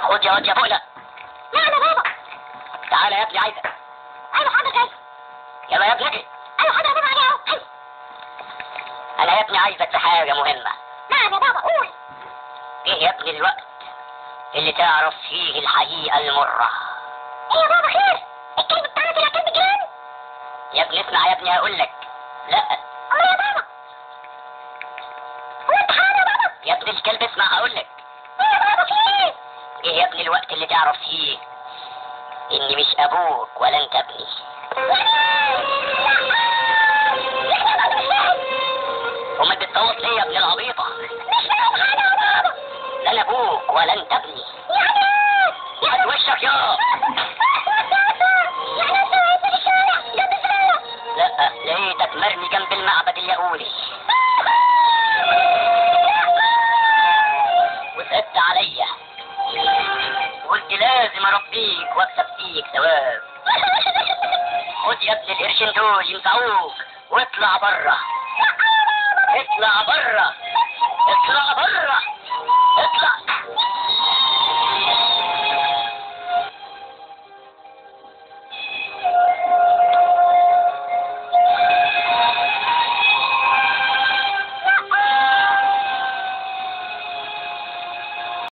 خد يا واد يا بقلة. نعم يا بابا. تعالى يا ابني عايزك. ايوه حاضر جاي. يلا يا ابني اجري. ايوه حاضر يا بابا جاي اهو. انا يا ابني عايزك في حاجة مهمة. نعم يا بابا قول. ايه يا ابني الوقت اللي تعرف فيه الحقيقة المرة؟ ايه يا بابا خير؟ الكلب بتاعنا طلع كلب جيران؟ يا ابني اسمع يا ابني هقولك. لا امال يا بابا؟ هو انت حرام يا بابا؟ يا ابني الكلب اسمع هقولك. ايه يا بابا في ايه؟ ايه يا ابني الوقت اللي تعرف فيه اني مش ابوك ولا انت ابني؟ امال بتصوت ليه يا ابن العبيطة؟ مش فاهم حاجة يا بابا. لا انا ابوك ولا انت ابني. هات وشك يا. لا لقيتك مرمي جنب المعبد اليهودي وسألت عليا وقلت لازم اربيك واكسب فيك ثواب. خد يا ابني القرشين دول ينفعوك واطلع بره. اطلع بره. اطلع بره.